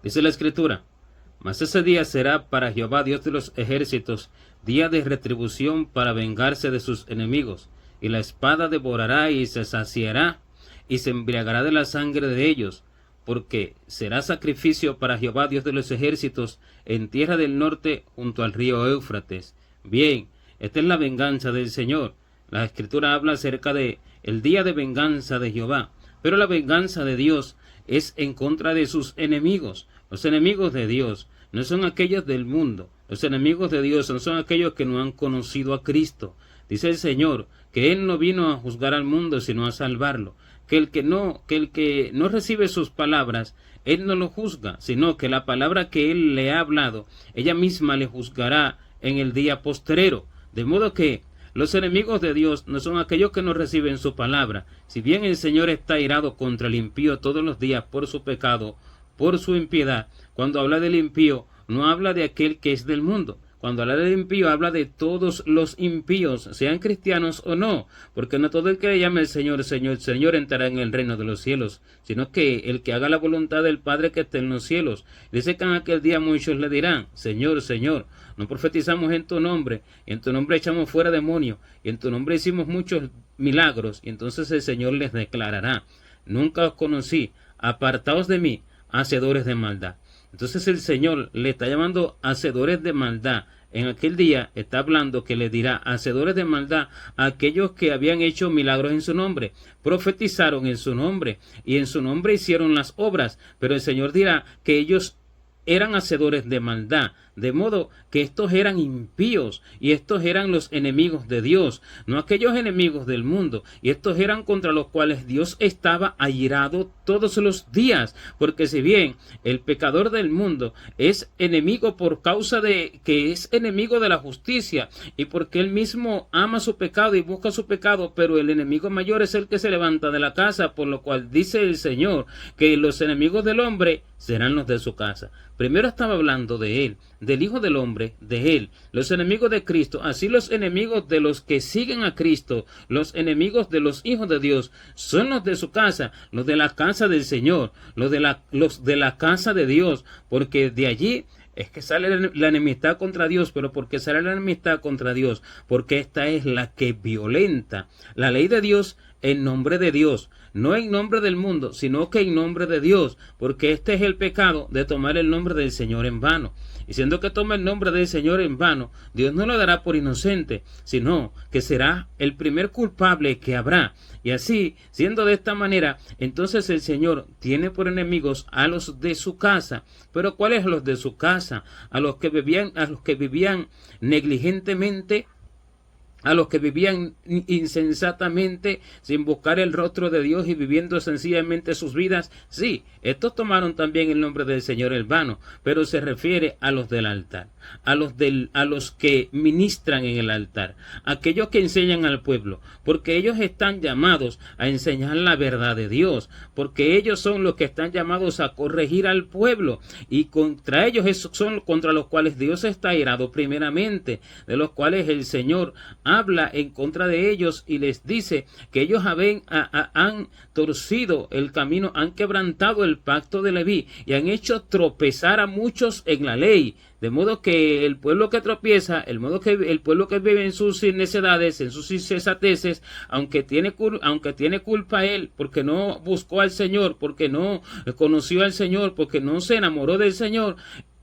Dice la Escritura: mas ese día será para Jehová Dios de los ejércitos día de retribución para vengarse de sus enemigos, y la espada devorará y se saciará y se embriagará de la sangre de ellos, porque será sacrificio para Jehová Dios de los ejércitos en tierra del norte junto al río Éufrates. Bien, esta es la venganza del Señor. La Escritura habla acerca de el día de venganza de Jehová, pero la venganza de Dios es en contra de sus enemigos. Los enemigos de Dios no son aquellos del mundo. Los enemigos de Dios no son aquellos que no han conocido a Cristo. Dice el Señor que Él no vino a juzgar al mundo, sino a salvarlo. Que el que no recibe sus palabras, Él no lo juzga, sino que la palabra que Él le ha hablado, ella misma le juzgará en el día postrero. De modo que los enemigos de Dios no son aquellos que no reciben su palabra. Si bien el Señor está irado contra el impío todos los días por su pecado, por su impiedad, cuando habla del impío, no habla de aquel que es del mundo. Cuando habla del impío, habla de todos los impíos, sean cristianos o no, porque no todo el que le llame el Señor, Señor, Señor entrará en el reino de los cielos, sino que el que haga la voluntad del Padre que está en los cielos. Dice que en aquel día muchos le dirán: Señor, Señor, no profetizamos en tu nombre, y en tu nombre echamos fuera demonios, y en tu nombre hicimos muchos milagros. Y entonces el Señor les declarará: nunca os conocí, apartaos de mí, hacedores de maldad. Entonces el Señor le está llamando hacedores de maldad. En aquel día está hablando que le dirá hacedores de maldad a aquellos que habían hecho milagros en su nombre, profetizaron en su nombre y en su nombre hicieron las obras, pero el Señor dirá que ellos eran hacedores de maldad, de modo que estos eran impíos y estos eran los enemigos de Dios, no aquellos enemigos del mundo, y estos eran contra los cuales Dios estaba airado todos los días, porque si bien el pecador del mundo es enemigo por causa de que es enemigo de la justicia y porque él mismo ama su pecado y busca su pecado, pero el enemigo mayor es el que se levanta de la casa, por lo cual dice el Señor que los enemigos del hombre serán los de su casa. Primero estaba hablando de él, del Hijo del Hombre, de él, los enemigos de Cristo, así los enemigos de los que siguen a Cristo, los enemigos de los hijos de Dios, son los de su casa, los de la casa del Señor, los de la casa de Dios, porque de allí es que sale la enemistad contra Dios. Pero ¿por qué sale la enemistad contra Dios? Porque esta es la que violenta la ley de Dios en nombre de Dios, no en nombre del mundo, sino que en nombre de Dios, porque este es el pecado de tomar el nombre del Señor en vano. Y siendo que toma el nombre del Señor en vano, Dios no lo dará por inocente, sino que será el primer culpable que habrá. Y así, siendo de esta manera, entonces el Señor tiene por enemigos a los de su casa. Pero ¿cuáles los de su casa? A los que vivían negligentemente, a los que vivían insensatamente, sin buscar el rostro de Dios y viviendo sencillamente sus vidas. Sí, estos tomaron también el nombre del Señor en vano, pero se refiere a los del altar, a los que ministran en el altar, aquellos que enseñan al pueblo, porque ellos están llamados a enseñar la verdad de Dios, porque ellos son los que están llamados a corregir al pueblo, y contra ellos son contra los cuales Dios está airado primeramente, de los cuales el Señor habla en contra de ellos y les dice que ellos han torcido el camino, han quebrantado el pacto de Leví y han hecho tropezar a muchos en la ley. De modo que el pueblo que tropieza, el pueblo que vive en sus necedades, en sus insensateces, aunque tiene culpa él, porque no buscó al Señor, porque no conoció al Señor, porque no se enamoró del Señor,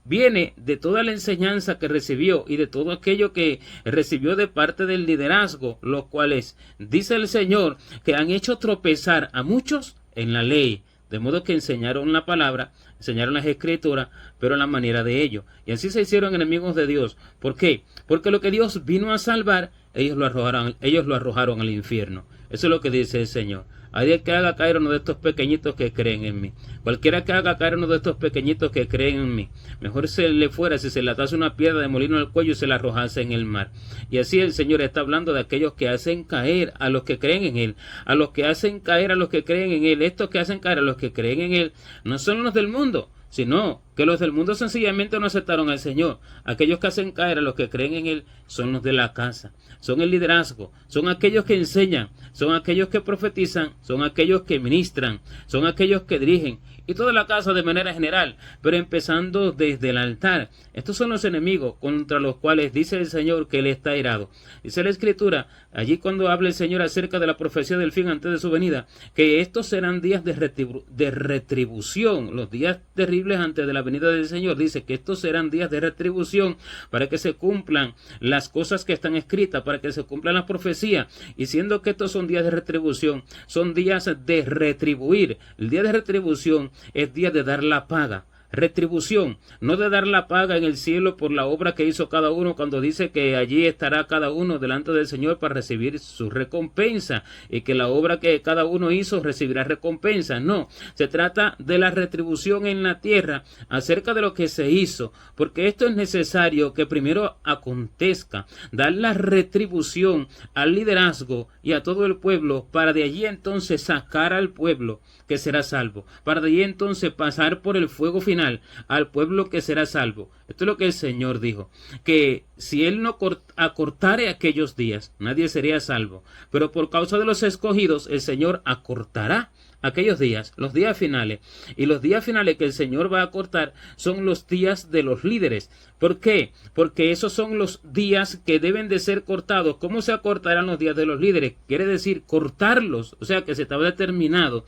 viene de toda la enseñanza que recibió y de todo aquello que recibió de parte del liderazgo, los cuales, dice el Señor, que han hecho tropezar a muchos en la ley. De modo que enseñaron la palabra, enseñaron las escrituras, pero a la manera de ellos. Y así se hicieron enemigos de Dios. ¿Por qué? Porque lo que Dios vino a salvar, ellos lo arrojaron al infierno. Eso es lo que dice el Señor. Hay que haga caer uno de estos pequeñitos que creen en mí. Cualquiera que haga caer uno de estos pequeñitos que creen en mí, mejor se le fuera si se le atase una piedra de molino al cuello y se la arrojase en el mar. Y así el Señor está hablando de aquellos que hacen caer a los que creen en Él, a los que hacen caer a los que creen en Él. Estos que hacen caer a los que creen en Él no son los del mundo, sino que los del mundo sencillamente no aceptaron al Señor. Aquellos que hacen caer a los que creen en Él son los de la casa, son el liderazgo, son aquellos que enseñan, son aquellos que profetizan, son aquellos que ministran, son aquellos que dirigen, y toda la casa de manera general, pero empezando desde el altar. Estos son los enemigos contra los cuales dice el Señor que Él está irado. Dice la Escritura, allí cuando habla el Señor acerca de la profecía del fin antes de su venida, que estos serán días de retribución, los días terribles antes de la venida del Señor. Dice que estos serán días de retribución para que se cumplan las cosas que están escritas, para que se cumplan las profecías, y siendo que estos son días de retribución, son días de retribuir. El día de retribución es día de dar la paga. Retribución, no de dar la paga en el cielo por la obra que hizo cada uno, cuando dice que allí estará cada uno delante del Señor para recibir su recompensa, y que la obra que cada uno hizo recibirá recompensa. No, se trata de la retribución en la tierra acerca de lo que se hizo, porque esto es necesario que primero acontezca, dar la retribución al liderazgo y a todo el pueblo, para de allí entonces sacar al pueblo que será salvo, para de allí entonces pasar por el fuego final al pueblo que será salvo. Esto es lo que el Señor dijo, que si Él no acortare aquellos días, nadie sería salvo, pero por causa de los escogidos, el Señor acortará aquellos días, los días finales. Y los días finales que el Señor va a acortar son los días de los líderes. ¿Por qué? Porque esos son los días que deben de ser cortados. ¿Cómo se acortarán los días de los líderes? Quiere decir cortarlos, o sea que se estaba determinado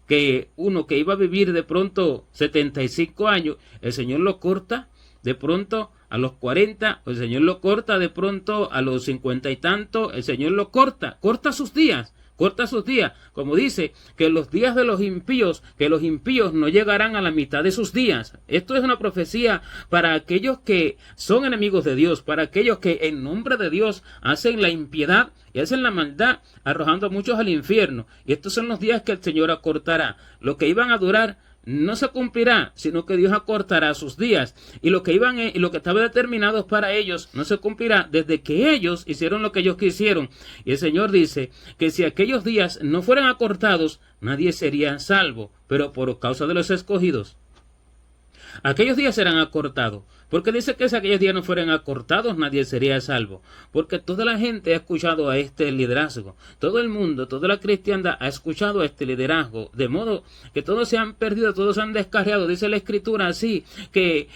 que uno que iba a vivir de pronto 75 años, el Señor lo corta de pronto a los 40, el Señor lo corta de pronto a los 50 y tanto, el Señor lo corta sus días. Corta sus días, como dice, que los días de los impíos, que los impíos no llegarán a la mitad de sus días. Esto es una profecía para aquellos que son enemigos de Dios, para aquellos que en nombre de Dios hacen la impiedad y hacen la maldad, arrojando a muchos al infierno. Y estos son los días que el Señor acortará. Lo que iban a durar no se cumplirá, sino que Dios acortará sus días, y lo que estaba determinado para ellos no se cumplirá desde que ellos hicieron lo que ellos quisieron. Y el Señor dice que si aquellos días no fueran acortados, nadie sería salvo, pero por causa de los escogidos, aquellos días serán acortados. Porque dice que si aquellos días no fueran acortados, nadie sería salvo. Porque toda la gente ha escuchado a este liderazgo. Todo el mundo, toda la cristiandad ha escuchado a este liderazgo. De modo que todos se han perdido, todos se han descarriado. Dice la Escritura así, que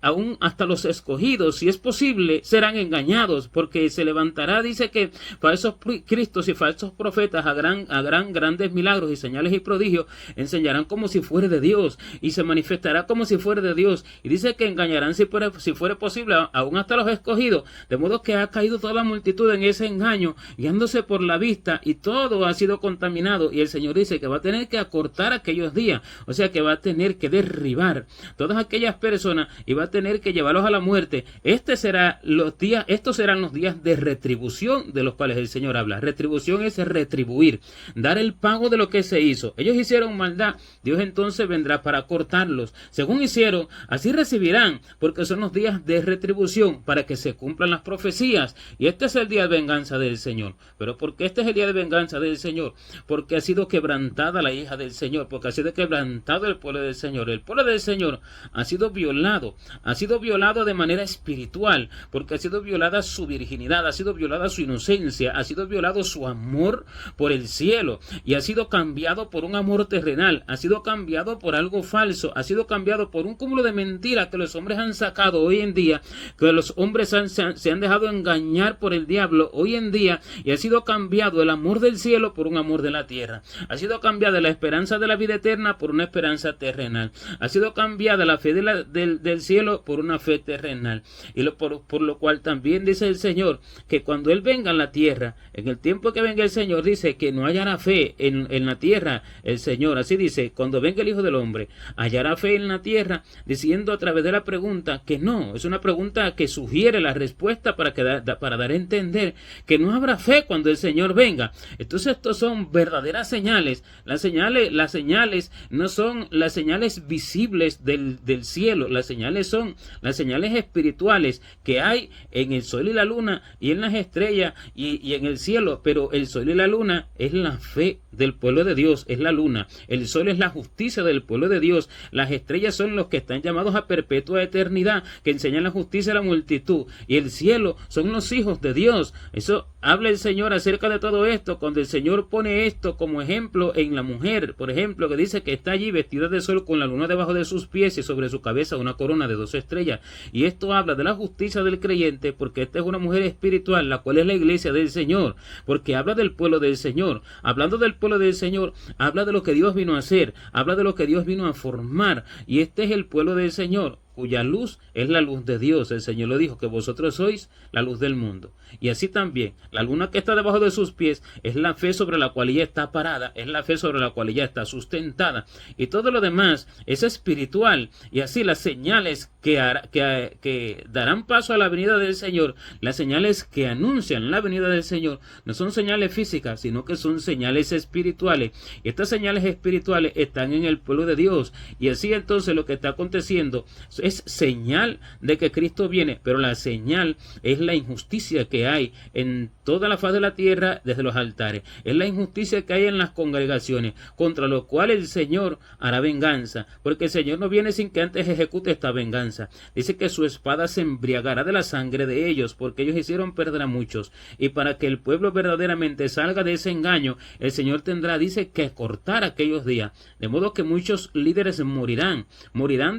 aún hasta los escogidos, si es posible, serán engañados. Porque se levantará, dice que falsos cristos y falsos profetas harán grandes milagros y señales y prodigios. Enseñarán como si fuera de Dios. Y se manifestará como si fuera de Dios. Y dice que engañarán si fuera posible aún hasta los escogidos, de modo que ha caído toda la multitud en ese engaño, guiándose por la vista, y todo ha sido contaminado. Y el Señor dice que va a tener que acortar aquellos días, o sea que va a tener que derribar todas aquellas personas y va a tener que llevarlos a la muerte. Estos serán los días de retribución de los cuales el Señor habla. Retribución es retribuir, dar el pago de lo que se hizo. Ellos hicieron maldad, Dios entonces vendrá para cortarlos. Según hicieron, así recibirán, porque son los días de retribución para que se cumplan las profecías. Y este es el día de venganza del Señor. ¿Pero por qué este es el día de venganza del Señor? Porque ha sido quebrantada la hija del Señor, porque ha sido quebrantado el pueblo del Señor. El pueblo del Señor ha sido violado de manera espiritual, porque ha sido violada su virginidad, ha sido violada su inocencia, ha sido violado su amor por el cielo, y ha sido cambiado por un amor terrenal, ha sido cambiado por algo falso, ha sido cambiado por un cúmulo de mentiras que los hombres han sacado hoy en día, que los hombres se han dejado engañar por el diablo hoy en día, y ha sido cambiado el amor del cielo por un amor de la tierra. Ha sido cambiada la esperanza de la vida eterna por una esperanza terrenal. Ha sido cambiada la fe del cielo por una fe terrenal. Y por lo cual también dice el Señor que cuando Él venga a la tierra, en el tiempo que venga el Señor, dice que no hallará fe en la tierra el Señor. Así dice, cuando venga el Hijo del Hombre, hallará fe en la tierra, diciendo a través de la pregunta que no. Es una pregunta que sugiere la respuesta para dar a entender que no habrá fe cuando el Señor venga. Entonces estos son verdaderas señales. Las señales no son las señales visibles del cielo. Las señales son las señales espirituales que hay en el sol y la luna y en las estrellas y en el cielo. Pero el sol y la luna es la fe del pueblo de Dios es la luna, el sol es la justicia del pueblo de Dios, las estrellas son los que están llamados a perpetua eternidad, que enseñan la justicia a la multitud, y el cielo son los hijos de Dios. Eso habla el Señor acerca de todo esto, cuando el Señor pone esto como ejemplo en la mujer, por ejemplo, que dice que está allí vestida de sol con la luna debajo de sus pies y sobre su cabeza una corona de 12 estrellas, y esto habla de la justicia del creyente, porque esta es una mujer espiritual, la cual es la iglesia del Señor, porque habla del pueblo del Señor. Hablando del pueblo del Señor, habla de lo que Dios vino a hacer, habla de lo que Dios vino a formar, y este es el pueblo del Señor, cuya luz es la luz de Dios. El Señor lo dijo, que vosotros sois la luz del mundo. Y así también, la luna que está debajo de sus pies es la fe sobre la cual ella está parada, es la fe sobre la cual ella está sustentada. Y todo lo demás es espiritual. Y así las señales que darán paso a la venida del Señor, las señales que anuncian la venida del Señor, no son señales físicas, sino que son señales espirituales. Y estas señales espirituales están en el pueblo de Dios. Y así entonces lo que está aconteciendo es señal de que Cristo viene, pero la señal es la injusticia que hay en toda la faz de la tierra desde los altares, es la injusticia que hay en las congregaciones, contra lo cual el Señor hará venganza, porque el Señor no viene sin que antes ejecute esta venganza. Dice que su espada se embriagará de la sangre de ellos, porque ellos hicieron perder a muchos, y para que el pueblo verdaderamente salga de ese engaño, el Señor tendrá, dice, que cortar aquellos días, de modo que muchos líderes morirán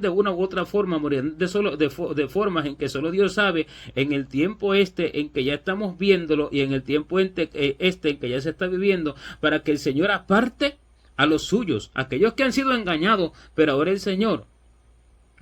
de una u otra forma, morirán de formas en que solo Dios sabe, en el tiempo en que ya estamos viéndolo, y en el tiempo en que ya se está viviendo, para que el Señor aparte a los suyos, aquellos que han sido engañados, pero ahora el Señor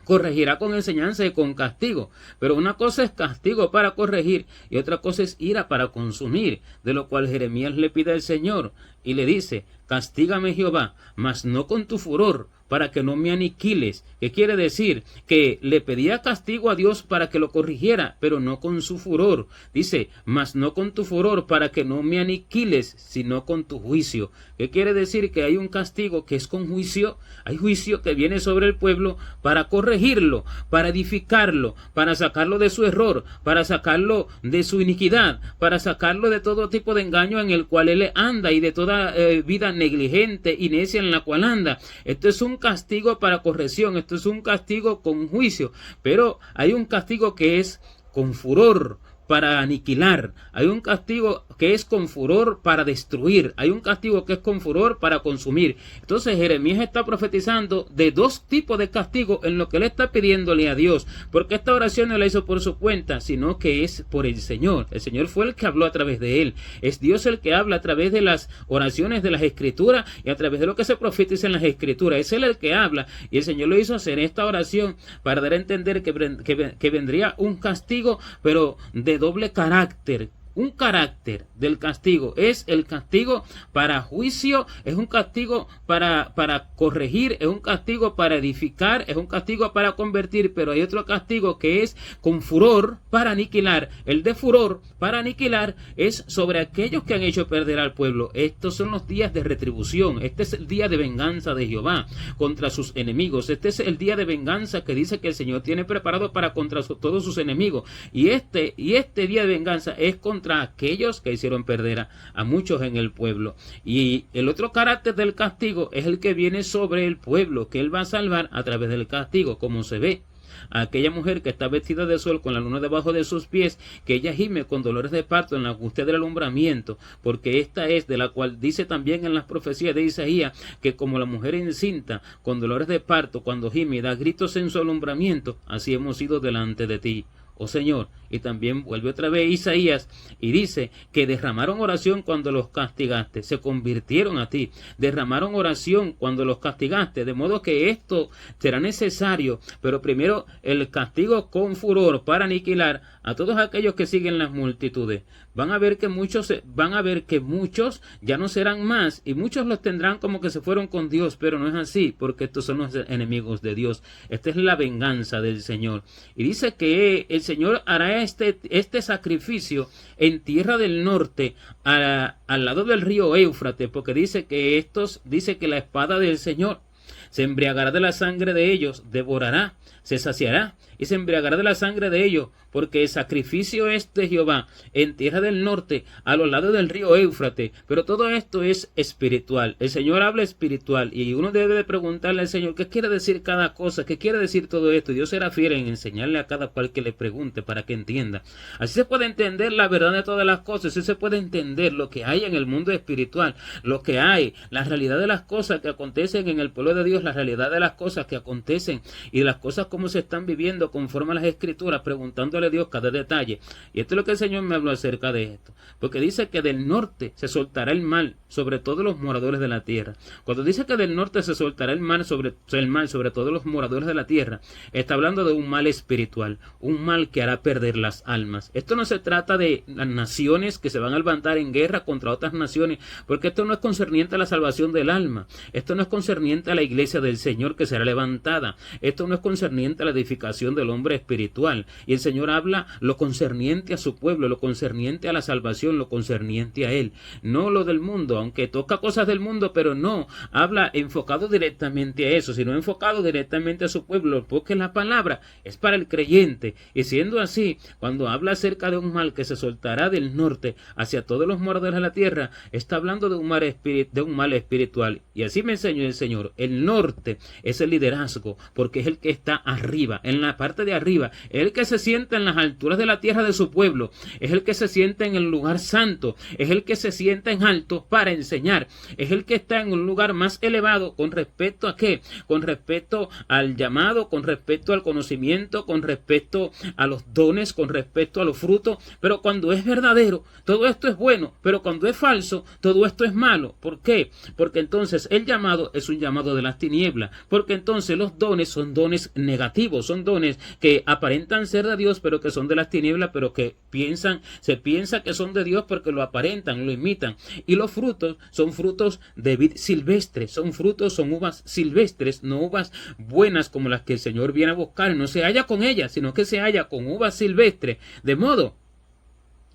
corregirá con enseñanza y con castigo. Pero una cosa es castigo para corregir y otra cosa es ira para consumir, de lo cual Jeremías le pide al Señor y le dice: castígame Jehová, mas no con tu furor, para que no me aniquiles. ¿Qué quiere decir? Que le pedía castigo a Dios para que lo corrigiera, pero no con su furor. Dice, mas no con tu furor, para que no me aniquiles, sino con tu juicio. ¿Qué quiere decir? Que hay un castigo que es con juicio. Hay juicio que viene sobre el pueblo para corregirlo, para edificarlo, para sacarlo de su error, para sacarlo de su iniquidad, para sacarlo de todo tipo de engaño en el cual él anda y de toda vida negligente y necia en la cual anda. Esto es un castigo para corrección, esto es un castigo con juicio, pero hay un castigo que es con furor para aniquilar, hay un castigo que es con furor para destruir, hay un castigo que es con furor para consumir. Entonces Jeremías está profetizando de dos tipos de castigo en lo que él está pidiéndole a Dios, porque esta oración no la hizo por su cuenta, sino que es por el Señor. El Señor fue el que habló a través de él, es Dios el que habla a través de las oraciones de las Escrituras y a través de lo que se profetiza en las Escrituras. Es él el que habla, y el Señor lo hizo hacer esta oración para dar a entender que vendría un castigo, pero de doble carácter. Un carácter del castigo es el castigo para juicio, es un castigo para corregir, es un castigo para edificar, es un castigo para convertir, pero hay otro castigo que es con furor para aniquilar. El de furor para aniquilar es sobre aquellos que han hecho perder al pueblo. Estos son los días de retribución, este es el día de venganza de Jehová contra sus enemigos, este es el día de venganza que dice que el Señor tiene preparado para contra todos sus enemigos, y este día de venganza es contra aquellos que hicieron perder a muchos en el pueblo. Y el otro carácter del castigo es el que viene sobre el pueblo, que él va a salvar a través del castigo, como se ve a aquella mujer que está vestida de sol con la luna debajo de sus pies, que ella gime con dolores de parto en la angustia del alumbramiento, porque esta es de la cual dice también en las profecías de Isaías, que como la mujer encinta con dolores de parto cuando gime y da gritos en su alumbramiento, así hemos ido delante de ti, oh Señor. Y también vuelve otra vez Isaías y dice que derramaron oración cuando los castigaste, se convirtieron a ti, derramaron oración cuando los castigaste, de modo que esto será necesario, pero primero el castigo con furor para aniquilar a todos aquellos que siguen las multitudes. Van a ver que muchos ya no serán más, y muchos los tendrán como que se fueron con Dios, pero no es así, porque estos son los enemigos de Dios. Esta es la venganza del Señor. Y dice que el Señor hará este sacrificio en tierra del norte, al lado del río Éufrates, porque dice que la espada del Señor se embriagará de la sangre de ellos, devorará, se saciará, y se embriagará de la sangre de ellos, porque el sacrificio es de Jehová en tierra del norte, a los lados del río Éufrates. Pero todo esto es espiritual. El Señor habla espiritual y uno debe de preguntarle al Señor qué quiere decir cada cosa, qué quiere decir todo esto. Y Dios será fiel en enseñarle a cada cual que le pregunte para que entienda. Así se puede entender la verdad de todas las cosas, así se puede entender lo que hay en el mundo espiritual, lo que hay, la realidad de las cosas que acontecen en el pueblo de Dios, la realidad de las cosas que acontecen y las cosas como se están viviendo conforme a las escrituras, preguntándole a Dios cada detalle. Y esto es lo que el Señor me habló acerca de esto, porque dice que del norte se soltará el mal sobre todos los moradores de la tierra. Cuando dice que del norte se soltará el mal sobre todos los moradores de la tierra, está hablando de un mal espiritual, un mal que hará perder las almas. Esto no se trata de las naciones que se van a levantar en guerra contra otras naciones, porque esto no es concerniente a la salvación del alma, esto no es concerniente a la iglesia del Señor que será levantada, esto no es concerniente a la edificación del hombre espiritual. Y el Señor habla lo concerniente a su pueblo, lo concerniente a la salvación, lo concerniente a Él, no lo del mundo, aunque toca cosas del mundo, pero no habla enfocado directamente a eso, sino enfocado directamente a su pueblo, porque la palabra es para el creyente. Y siendo así, cuando habla acerca de un mal que se soltará del norte hacia todos los moradores de la tierra, está hablando de un mal espiritual. Y así me enseñó el Señor. El norte es el liderazgo, porque es el que está arriba, en la parte de arriba, es el que se sienta en las alturas de la tierra de su pueblo, es el que se sienta en el lugar santo, es el que se sienta en alto para enseñar, es el que está en un lugar más elevado con respecto a qué, con respecto al llamado, con respecto al conocimiento, con respecto a los dones, con respecto a los frutos. Pero cuando es verdadero, todo esto es bueno, pero cuando es falso, todo esto es malo. ¿Por qué? Porque entonces el llamado es un llamado de las tinieblas, porque entonces los dones son dones negativos, son dones que aparentan ser de Dios, pero que son de las tinieblas, pero que se piensa que son de Dios porque lo aparentan, lo imitan. Y los frutos son frutos de vid silvestre, son uvas silvestres, no uvas buenas como las que el Señor viene a buscar. No se halla con ellas, sino que se halla con uvas silvestres. De modo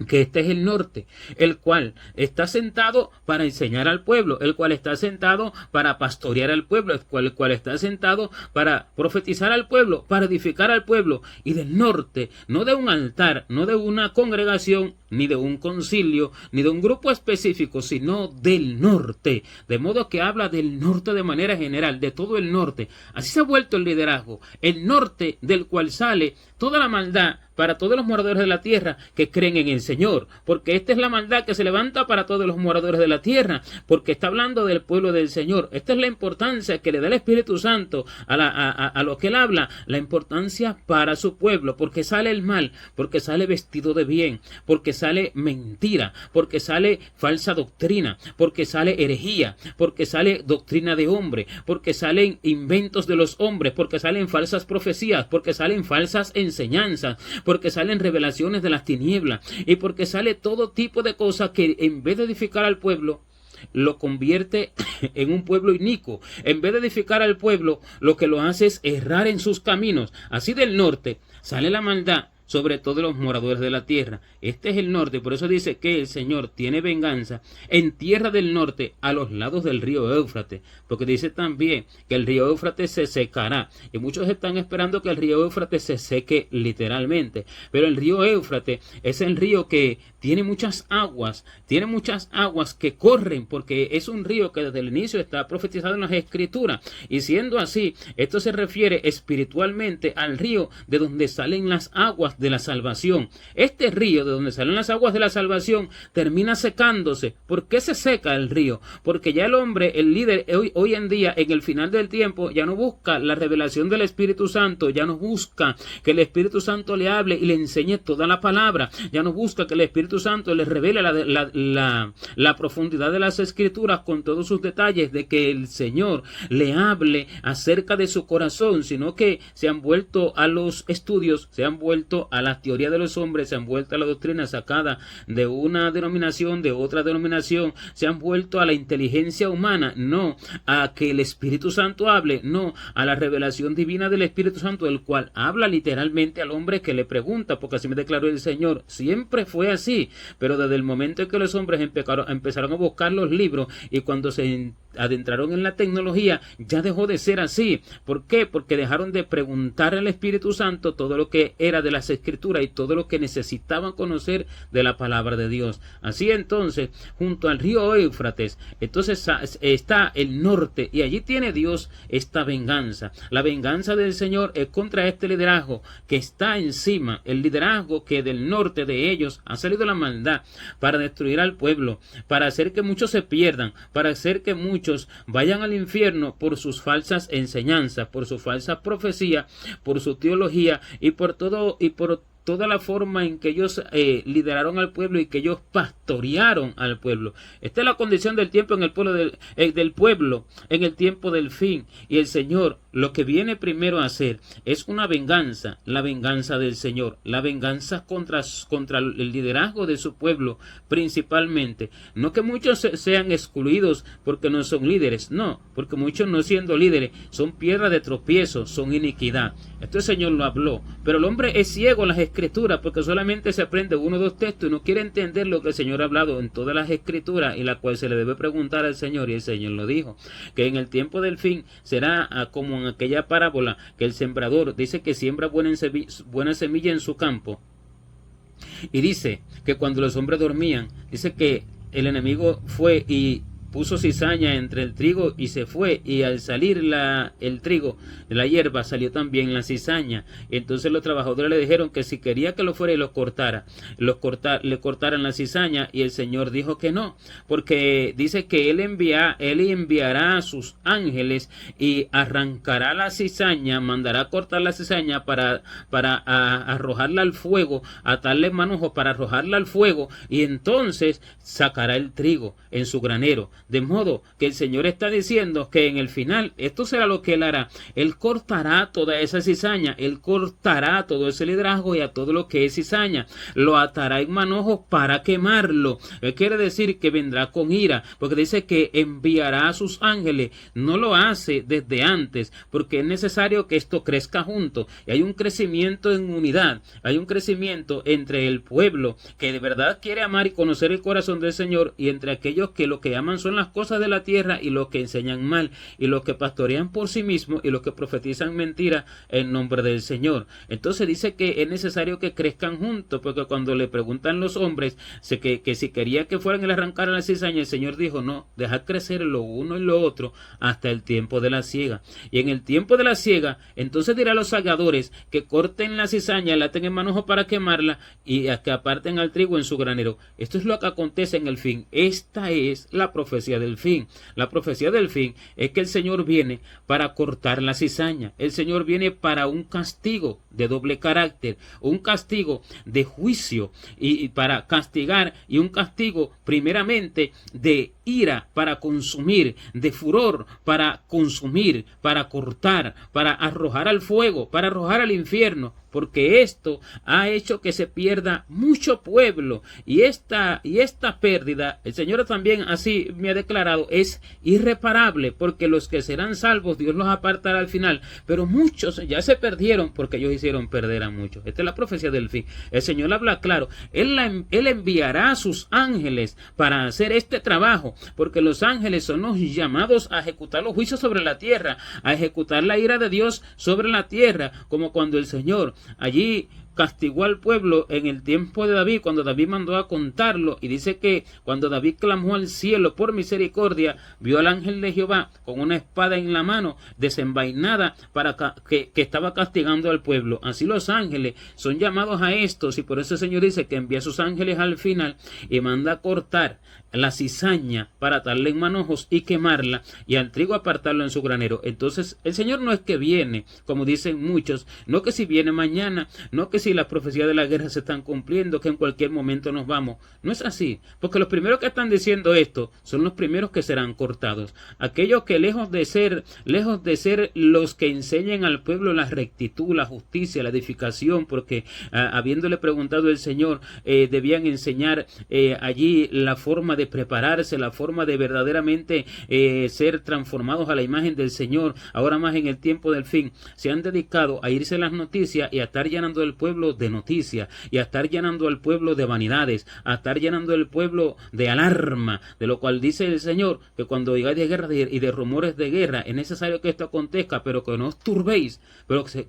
que este es el norte, el cual está sentado para enseñar al pueblo, el cual está sentado para pastorear al pueblo, el cual está sentado para profetizar al pueblo, para edificar al pueblo. Y del norte, no de un altar, no de una congregación, ni de un concilio, ni de un grupo específico, sino del norte. De modo que habla del norte de manera general, de todo el norte. Así se ha vuelto el liderazgo, el norte del cual sale toda la maldad para todos los moradores de la tierra que creen en el Señor, porque esta es la maldad que se levanta para todos los moradores de la tierra, porque está hablando del pueblo del Señor. Esta es la importancia que le da el Espíritu Santo a lo que Él habla, la importancia para su pueblo, porque sale el mal, porque sale vestido de bien, porque sale mentira, porque sale falsa doctrina, porque sale herejía, porque sale doctrina de hombre, porque salen inventos de los hombres, porque salen falsas profecías, porque salen falsas enseñanzas, porque salen revelaciones de las tinieblas y porque sale todo tipo de cosas que en vez de edificar al pueblo lo convierte en un pueblo inicuo. En vez de edificar al pueblo, lo que lo hace es errar en sus caminos. Así del norte sale la maldad sobre todos los moradores de la tierra. Este es el norte, por eso dice que el Señor tiene venganza en tierra del norte, a los lados del río Éufrates, porque dice también que el río Éufrates se secará, y muchos están esperando que el río Éufrates se seque literalmente, pero el río Éufrates es el río que tiene muchas aguas que corren, porque es un río que desde el inicio está profetizado en las Escrituras, y siendo así, esto se refiere espiritualmente al río de donde salen las aguas de la salvación. Este río de donde salen las aguas de la salvación termina secándose. ¿Por qué se seca el río? Porque ya el hombre, el líder, hoy en día, en el final del tiempo, ya no busca la revelación del Espíritu Santo, ya no busca que el Espíritu Santo le hable y le enseñe toda la palabra, ya no busca que el Espíritu Santo le revele la profundidad de las Escrituras con todos sus detalles, de que el Señor le hable acerca de su corazón, sino que se han vuelto a los estudios, se han vuelto a la teoría de los hombres, se han vuelto a la doctrina sacada de una denominación, de otra denominación, se han vuelto a la inteligencia humana, no a que el Espíritu Santo hable, no a la revelación divina del Espíritu Santo, el cual habla literalmente al hombre que le pregunta, porque así me declaró el Señor. Siempre fue así, pero desde el momento en que los hombres empezaron a buscar los libros, y cuando se adentraron en la tecnología, ya dejó de ser así. ¿Por qué? Porque dejaron de preguntar al Espíritu Santo todo lo que era de las Escrituras y todo lo que necesitaban conocer de la palabra de Dios. Así entonces, junto al río Éufrates, entonces está el norte, y allí tiene Dios esta venganza. La venganza del Señor es contra este liderazgo que está encima, el liderazgo que del norte de ellos ha salido la maldad para destruir al pueblo, para hacer que muchos se pierdan, para hacer que muchos vayan al infierno por sus falsas enseñanzas, por su falsa profecía, por su teología y por toda la forma en que ellos lideraron al pueblo y que ellos pastorearon al pueblo. Esta es la condición del tiempo en el pueblo del pueblo en el tiempo del fin. Y el Señor lo que viene primero a hacer es una venganza, la venganza del Señor, la venganza contra el liderazgo de su pueblo principalmente. No que muchos sean excluidos porque no son líderes, no, porque muchos no siendo líderes son piedra de tropiezo, son iniquidad. Esto el Señor lo habló, pero el hombre es ciego en las Escrituras porque solamente se aprende uno o dos textos y no quiere entender lo que el Señor ha hablado en todas las Escrituras, y la cual se le debe preguntar al Señor, y el Señor lo dijo, que en el tiempo del fin será como en aquella parábola que el sembrador dice que siembra buena semilla en su campo, y dice que cuando los hombres dormían, dice que el enemigo fue y puso cizaña entre el trigo y se fue, y al salir el trigo, la hierba, salió también la cizaña. Entonces los trabajadores le dijeron que si quería que lo fuera y le cortaran la cizaña, y el Señor dijo que no, porque dice que él enviará a sus ángeles y arrancará la cizaña, mandará cortar la cizaña para arrojarla al fuego, atarle manojos para arrojarla al fuego, y entonces sacará el trigo en su granero. De modo que el Señor está diciendo que en el final esto será lo que Él hará. Él cortará toda esa cizaña, Él cortará todo ese liderazgo y a todo lo que es cizaña, lo atará en manojos para quemarlo. Él quiere decir que vendrá con ira, porque dice que enviará a sus ángeles. No lo hace desde antes, porque es necesario que esto crezca junto, y hay un crecimiento en unidad, hay un crecimiento entre el pueblo que de verdad quiere amar y conocer el corazón del Señor, y entre aquellos que lo que aman son las cosas de la tierra, y los que enseñan mal, y los que pastorean por sí mismos, y los que profetizan mentiras en nombre del Señor. Entonces dice que es necesario que crezcan juntos, porque cuando le preguntan los hombres que si quería que fueran y le arrancaran la cizaña, el Señor dijo no, dejad crecer lo uno y lo otro hasta el tiempo de la siega. Y en el tiempo de la siega, entonces dirá a los segadores que corten la cizaña, la aten en manojo para quemarla, y a que aparten al trigo en su granero. Esto es lo que acontece en el fin. Esta es la profecía del fin. La profecía del fin es que el Señor viene para cortar la cizaña. El Señor viene para un castigo de doble carácter, un castigo de juicio y para castigar, y un castigo primeramente de ira para consumir, de furor para consumir, para cortar, para arrojar al fuego, para arrojar al infierno, porque esto ha hecho que se pierda mucho pueblo, y esta pérdida, el Señor también así me ha declarado, es irreparable, porque los que serán salvos Dios los apartará al final, pero muchos ya se perdieron porque ellos hicieron perder a muchos. Esta es la profecía del fin. El Señor habla claro, Él enviará a sus ángeles para hacer este trabajo, porque los ángeles son los llamados a ejecutar los juicios sobre la tierra, a ejecutar la ira de Dios sobre la tierra, como cuando el Señor allí castigó al pueblo en el tiempo de David, cuando David mandó a contarlo, y dice que cuando David clamó al cielo por misericordia, vio al ángel de Jehová con una espada en la mano desenvainada para que estaba castigando al pueblo. Así los ángeles son llamados a estos, y por eso el Señor dice que envía a sus ángeles al final y manda a cortar la cizaña para atarle en manojos y quemarla, y al trigo apartarlo en su granero. Entonces el Señor no es que viene, como dicen muchos, no que si viene mañana, no que si las profecías de la guerra se están cumpliendo, que en cualquier momento nos vamos. No es así, porque los primeros que están diciendo esto son los primeros que serán cortados. Aquellos que lejos de ser los que enseñen al pueblo la rectitud, la justicia, la edificación, porque habiéndole preguntado el Señor, debían enseñar allí la forma de prepararse, la forma de verdaderamente ser transformados a la imagen del Señor. Ahora más en el tiempo del fin se han dedicado a irse las noticias y a estar llenando el pueblo pueblo de noticias y a estar llenando al pueblo de vanidades, a estar llenando al pueblo de alarma, de lo cual dice el Señor que cuando digáis de guerra y de rumores de guerra es necesario que esto acontezca, pero que no os turbéis,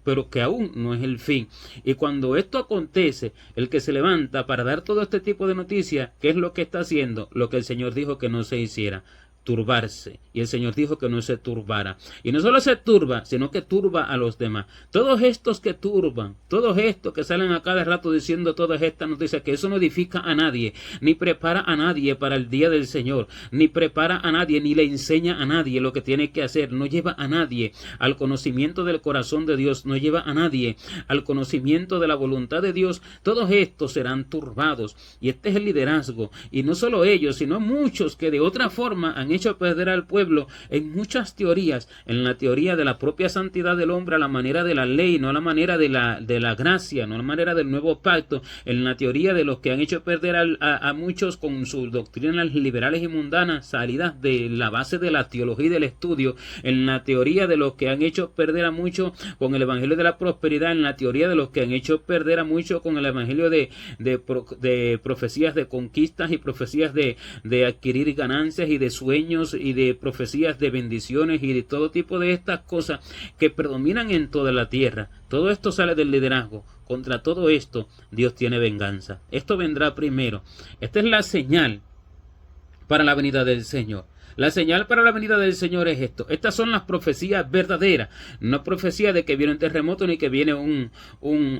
pero que aún no es el fin. Y cuando esto acontece, el que se levanta para dar todo este tipo de noticias, ¿qué es lo que está haciendo? Lo que el Señor dijo que no se hiciera: turbarse. Y el Señor dijo que no se turbara. Y no solo se turba, sino que turba a los demás. Todos estos que turban, todos estos que salen a cada rato diciendo todas estas noticias, que eso no edifica a nadie, ni prepara a nadie para el día del Señor, ni prepara a nadie, ni le enseña a nadie lo que tiene que hacer, no lleva a nadie al conocimiento del corazón de Dios, no lleva a nadie al conocimiento de la voluntad de Dios. Todos estos serán turbados. Y este es el liderazgo. Y no solo ellos, sino muchos que de otra forma han hecho perder al pueblo en muchas teorías, en la teoría de la propia santidad del hombre a la manera de la ley, no a la manera de la gracia, no a la manera del nuevo pacto, en la teoría de los que han hecho perder a muchos con sus doctrinas liberales y mundanas salidas de la base de la teología y del estudio, en la teoría de los que han hecho perder a muchos con el evangelio de la prosperidad, en la teoría de los que han hecho perder a muchos con el evangelio de profecías de conquistas y profecías de adquirir ganancias y de sueños y de profecías de bendiciones y de todo tipo de estas cosas que predominan en toda la tierra. Todo esto sale del liderazgo. Contra todo esto Dios tiene venganza. Esto vendrá primero. Esta es la señal para la venida del Señor. La señal para la venida del Señor es esto. Estas son las profecías verdaderas. No profecía de que viene un terremoto, ni que viene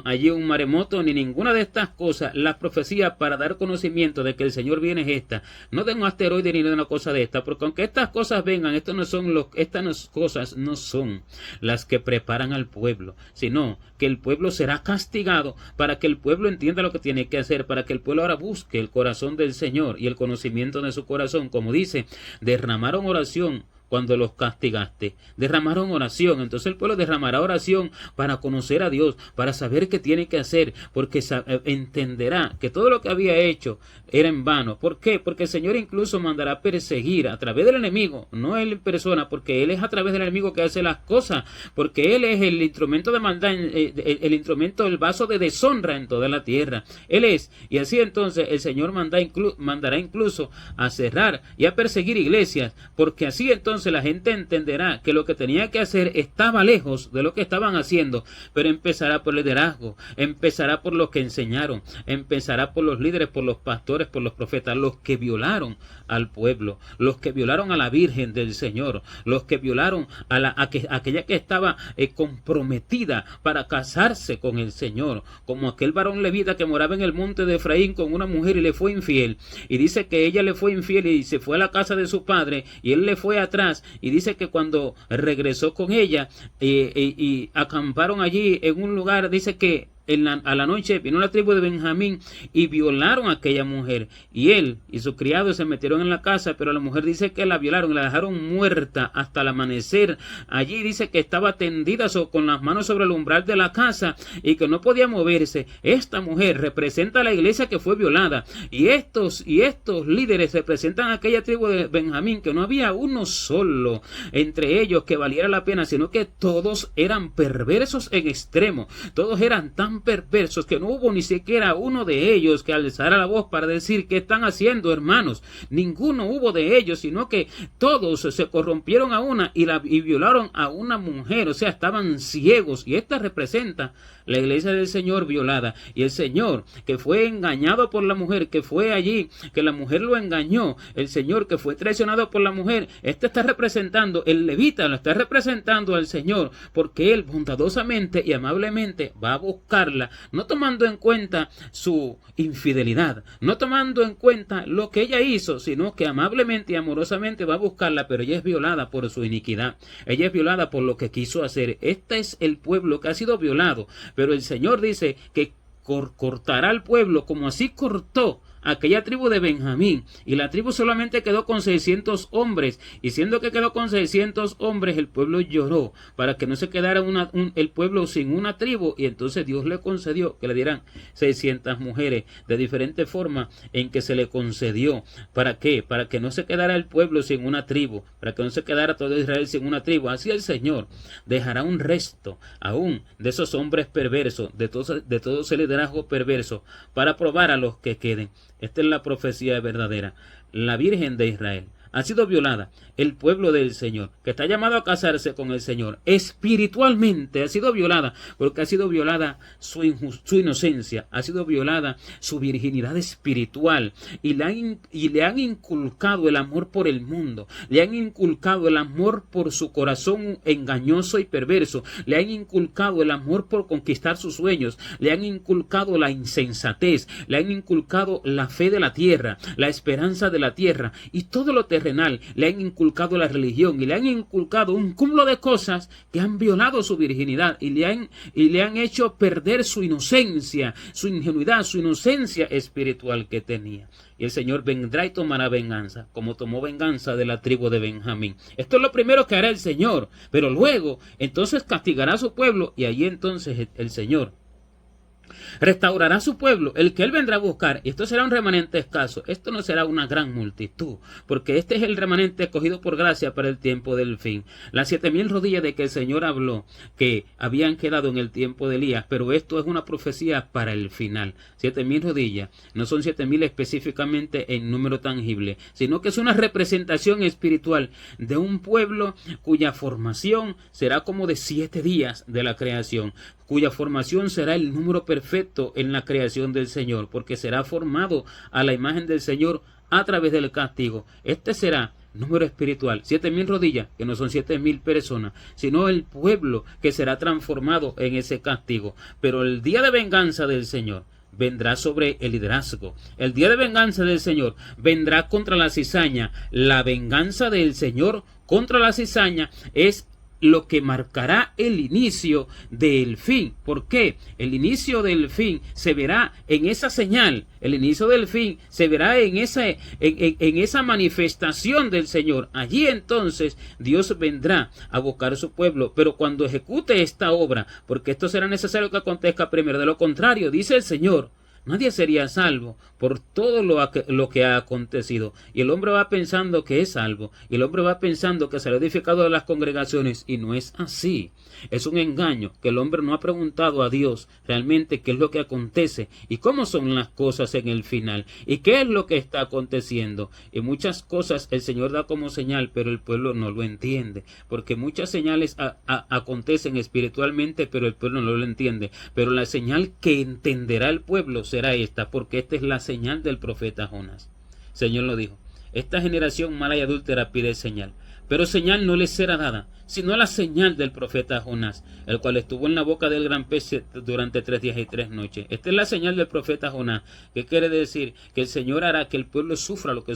allí un maremoto, ni ninguna de estas cosas. Las profecías para dar conocimiento de que el Señor viene es esta. No de un asteroide ni de una cosa de esta, porque aunque estas cosas vengan, estas cosas no son las que preparan al pueblo, sino que el pueblo será castigado para que el pueblo entienda lo que tiene que hacer, para que el pueblo ahora busque el corazón del Señor y el conocimiento de su corazón. Como dice, derramaron oración cuando los castigaste, derramaron oración. Entonces el pueblo derramará oración para conocer a Dios, para saber qué tiene que hacer, porque entenderá que todo lo que había hecho era en vano. ¿Por qué? Porque el Señor incluso mandará perseguir a través del enemigo, no él en persona, porque él es a través del enemigo que hace las cosas, porque él es el instrumento de maldad, el instrumento, el vaso de deshonra en toda la tierra. Él es, y así entonces el Señor mandará incluso a cerrar y a perseguir iglesias, porque así entonces la gente entenderá que lo que tenía que hacer estaba lejos de lo que estaban haciendo, pero empezará por el liderazgo, empezará por los que enseñaron, empezará por los líderes, por los pastores, por los profetas, los que violaron al pueblo, los que violaron a la Virgen del Señor, los que violaron a aquella que estaba comprometida para casarse con el Señor, como aquel varón levita que moraba en el monte de Efraín con una mujer y le fue infiel, y dice que ella le fue infiel y se fue a la casa de su padre y él le fue atrás. Y dice que cuando regresó con ella y acamparon allí en un lugar, dice que a la noche vino la tribu de Benjamín y violaron a aquella mujer, y él y sus criados se metieron en la casa, pero la mujer dice que la violaron, la dejaron muerta hasta el amanecer. Allí dice que estaba tendida con las manos sobre el umbral de la casa y que no podía moverse. Esta mujer representa a la iglesia que fue violada, y estos líderes representan a aquella tribu de Benjamín, que no había uno solo entre ellos que valiera la pena, sino que todos eran perversos en extremo, todos eran tan perversos que no hubo ni siquiera uno de ellos que alzara la voz para decir qué están haciendo, hermanos. Ninguno hubo de ellos, sino que todos se corrompieron a una y violaron a una mujer, o sea, estaban ciegos. Y esta representa la iglesia del Señor violada, y el Señor que fue engañado por la mujer, que fue allí, que la mujer lo engañó, el Señor que fue traicionado por la mujer. Este está representando, el levita lo está representando al Señor, porque él bondadosamente y amablemente va a buscarla, no tomando en cuenta su infidelidad, no tomando en cuenta lo que ella hizo, sino que amablemente y amorosamente va a buscarla, pero ella es violada por su iniquidad, ella es violada por lo que quiso hacer. Este es el pueblo que ha sido violado, pero el Señor dice que cortará al pueblo como así cortó aquella tribu de Benjamín, y la tribu solamente quedó con 600 hombres, y siendo que quedó con 600 hombres, el pueblo lloró para que no se quedara el pueblo sin una tribu, y entonces Dios le concedió que le dieran 600 mujeres, de diferente forma en que se le concedió. ¿Para qué? Para que no se quedara el pueblo sin una tribu, para que no se quedara todo Israel sin una tribu. Así el Señor dejará un resto aún de esos hombres perversos, de todo ese liderazgo perverso, para probar a los que queden. Esta es la profecía verdadera. La Virgen de Israel ha sido violada, el pueblo del Señor, que está llamado a casarse con el Señor, espiritualmente ha sido violada, porque ha sido violada su inocencia, ha sido violada su virginidad espiritual, y le han inculcado el amor por el mundo, le han inculcado el amor por su corazón engañoso y perverso, le han inculcado el amor por conquistar sus sueños, le han inculcado la insensatez, le han inculcado la fe de la tierra, la esperanza de la tierra, y todo lo terrenal, le han inculcado la religión, y le han inculcado un cúmulo de cosas que han violado su virginidad, y le han hecho perder su inocencia, su ingenuidad, su inocencia espiritual que tenía. Y el Señor vendrá y tomará venganza, como tomó venganza de la tribu de Benjamín. Esto es lo primero que hará el Señor, pero luego entonces castigará a su pueblo, y allí entonces el Señor restaurará su pueblo, el que él vendrá a buscar, y esto será un remanente escaso. Esto no será una gran multitud, porque este es el remanente escogido por gracia para el tiempo del fin. Las 7,000 rodillas de que el Señor habló, que habían quedado en el tiempo de Elías, pero esto es una profecía para el final. 7,000 rodillas, no son 7,000 específicamente en número tangible, sino que es una representación espiritual de un pueblo cuya formación será como de 7 días de la creación, cuya formación será el número perfecto en la creación del Señor, porque será formado a la imagen del Señor a través del castigo. Este será número espiritual, 7,000 rodillas, que no son 7,000 personas, sino el pueblo que será transformado en ese castigo. Pero el día de venganza del Señor vendrá sobre el liderazgo. El día de venganza del Señor vendrá contra la cizaña. La venganza del Señor contra la cizaña es lo que marcará el inicio del fin. ¿Por qué? El inicio del fin se verá en esa señal. El inicio del fin se verá en esa manifestación del Señor. Allí entonces Dios vendrá a buscar a su pueblo. Pero cuando ejecute esta obra, porque esto será necesario que acontezca primero, de lo contrario, dice el Señor, nadie sería salvo por todo lo que ha acontecido. Y el hombre va pensando que es salvo, y el hombre va pensando que será edificado de las congregaciones, y no es así. Es un engaño, que el hombre no ha preguntado a Dios realmente qué es lo que acontece y cómo son las cosas en el final y qué es lo que está aconteciendo. Y muchas cosas el Señor da como señal, pero el pueblo no lo entiende, porque muchas señales acontecen espiritualmente, pero el pueblo no lo entiende. Pero la señal que entenderá el pueblo será esta, porque esta es la señal del profeta Jonás. Señor lo dijo: esta generación mala y adúltera pide señal, pero señal no les será dada, sino la señal del profeta Jonás, el cual estuvo en la boca del gran pez durante 3 días y 3 noches. Esta es la señal del profeta Jonás, que quiere decir que el Señor hará que el pueblo sufra lo que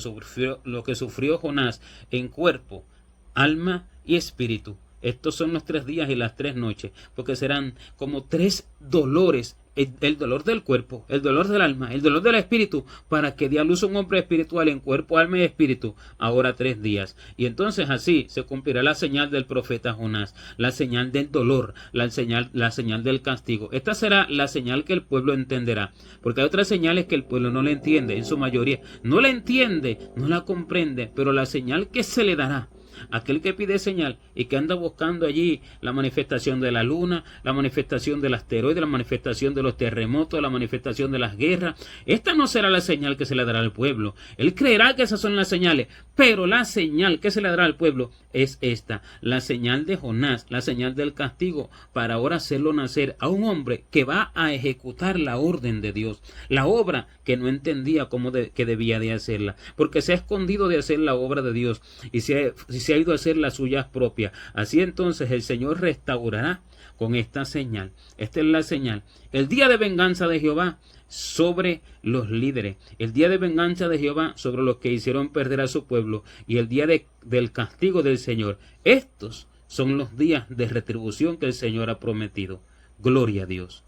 sufrió Jonás en cuerpo, alma y espíritu. Estos son los 3 días y las 3 noches, porque serán como 3 dolores: el dolor del cuerpo, el dolor del alma, el dolor del espíritu, para que dé a luz un hombre espiritual en cuerpo, alma y espíritu, ahora 3 días. Y entonces así se cumplirá la señal del profeta Jonás, la señal del dolor, la señal del castigo. Esta será la señal que el pueblo entenderá, porque hay otras señales que el pueblo no le entiende, en su mayoría no la entiende, no la comprende, pero la señal que se le dará, aquel que pide señal y que anda buscando allí la manifestación de la luna, la manifestación del asteroide, la manifestación de los terremotos, la manifestación de las guerras, esta no será la señal que se le dará al pueblo. Él creerá que esas son las señales, pero la señal que se le dará al pueblo es esta, la señal de Jonás, la señal del castigo, para ahora hacerlo nacer a un hombre que va a ejecutar la orden de Dios, la obra que no entendía que debía de hacerla, porque se ha escondido de hacer la obra de Dios y se ha ido a hacer las suyas propias. Así entonces el Señor restaurará con esta señal. Esta es la señal: el día de venganza de Jehová sobre los líderes, el día de venganza de Jehová sobre los que hicieron perder a su pueblo, y el día del castigo del Señor. Estos son los días de retribución que el Señor ha prometido. Gloria a Dios.